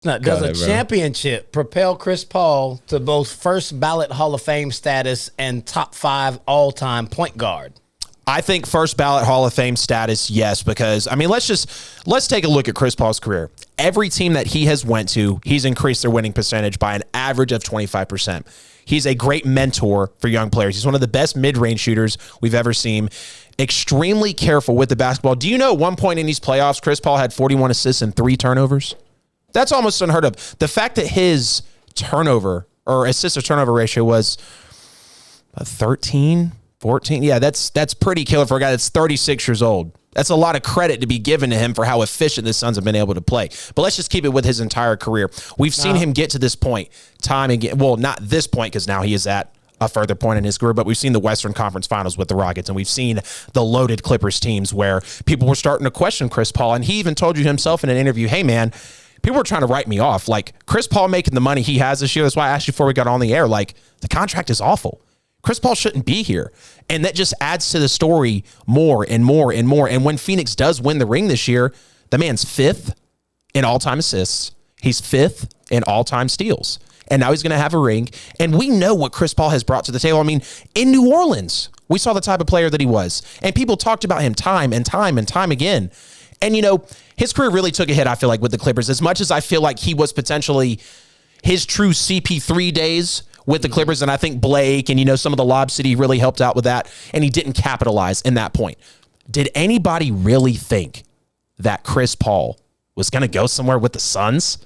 Now, does a championship propel Chris Paul to both first ballot Hall of Fame status and top 5 all-time point guard? I think first ballot Hall of Fame status, yes, because, I mean, let's take a look at Chris Paul's career. Every team that he has went to, he's increased their winning percentage by an average of 25%. He's a great mentor for young players. He's one of the best mid-range shooters we've ever seen. Extremely careful with the basketball. Do you know at one point in these playoffs, Chris Paul had 41 assists and 3 turnovers? That's almost unheard of. The fact that his turnover or assist to turnover ratio was 13, 14. Yeah, that's pretty killer for a guy that's 36 years old. That's a lot of credit to be given to him for how efficient the Suns have been able to play. But let's just keep it with his entire career. We've seen him get to this point time and again. Well, not this point because now he is at a further point in his career, but we've seen the Western Conference Finals with the Rockets, and we've seen the loaded Clippers teams where people were starting to question Chris Paul, and he even told you himself in an interview, hey, man, people were trying to write me off. Like, Chris Paul making the money he has this year, that's why I asked you before we got on the air, like, the contract is awful. Chris Paul shouldn't be here. And that just adds to the story more and more and more. And when Phoenix does win the ring this year, the man's 5th in all-time assists. He's 5th in all-time steals. And now he's going to have a ring. And we know what Chris Paul has brought to the table. I mean, in New Orleans, we saw the type of player that he was. And people talked about him time and time and time again. And, you know, his career really took a hit, I feel like, with the Clippers. As much as I feel like he was potentially his true CP3 days with the Clippers, and I think Blake and, you know, some of the Lob City really helped out with that, and he didn't capitalize in that point. Did anybody really think that Chris Paul was going to go somewhere with the Suns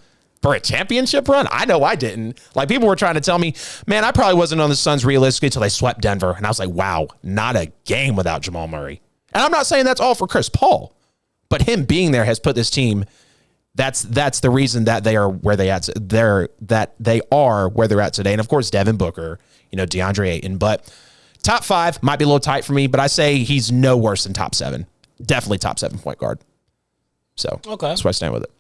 for a championship run? I know I didn't. Like, people were trying to tell me, man, I probably wasn't on the Suns realistically until they swept Denver, and I was like, wow, not a game without Jamal Murray. And I'm not saying that's all for Chris Paul, but him being there has put this team. That's the reason that they are where they at. They are where they're at today. And of course, Devin Booker, you know, DeAndre Ayton. But top 5 might be a little tight for me, but I say he's no worse than top 7. Definitely top 7 point guard. So okay, that's where I stand with it.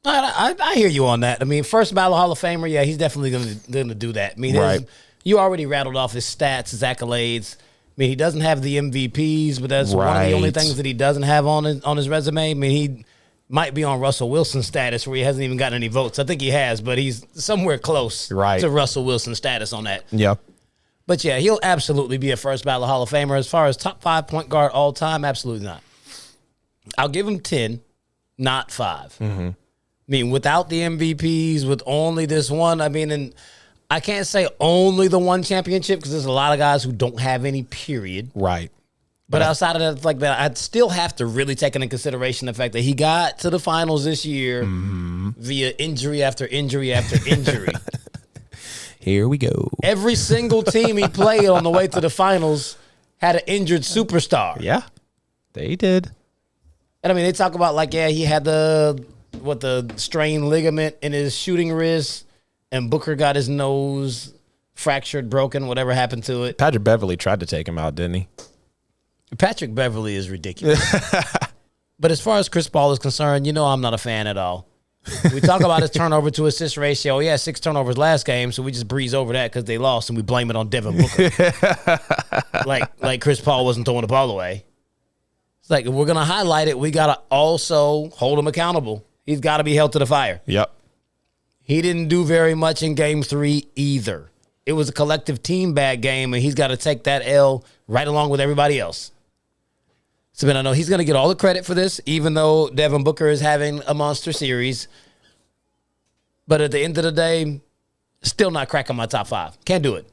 I hear you on that. I mean, first ballot Hall of Famer, yeah, he's definitely going to do that. I mean, right. You already rattled off his stats, his accolades. I mean, he doesn't have the MVPs, but that's one of the only things that he doesn't have on his resume. I mean, he might be on Russell Wilson status where he hasn't even gotten any votes. I think he has, but he's somewhere close to Russell Wilson status on that. Yeah. But, yeah, he'll absolutely be a first ballot Hall of Famer. As far as top 5 point guard all time, absolutely not. I'll give him 10, not 5. Mm-hmm. I mean, without the MVPs, with only this one, I mean, and I can't say only the one championship because there's a lot of guys who don't have any, period. Right. But outside of that, like that, I'd still have to really take into consideration the fact that he got to the finals this year via injury after injury after injury. Here we go. Every single team he played on the way to the finals had an injured superstar. Yeah, they did. And I mean, they talk about like, yeah, he had the strained ligament in his shooting wrist, and Booker got his nose fractured, broken, whatever happened to it. Patrick Beverly tried to take him out, didn't he? Patrick Beverly is ridiculous. But as far as Chris Paul is concerned, you know I'm not a fan at all. We talk about his turnover to assist ratio. Yeah, 6 turnovers last game, so we just breeze over that because they lost, and we blame it on Devin Booker. like Chris Paul wasn't throwing the ball away. It's like, if we're going to highlight it, we got to also hold him accountable. He's got to be held to the fire. Yep. He didn't do very much in Game 3 either. It was a collective team bad game, and he's got to take that L right along with everybody else. So, man, I know he's going to get all the credit for this, even though Devin Booker is having a monster series. But at the end of the day, still not cracking my top 5. Can't do it.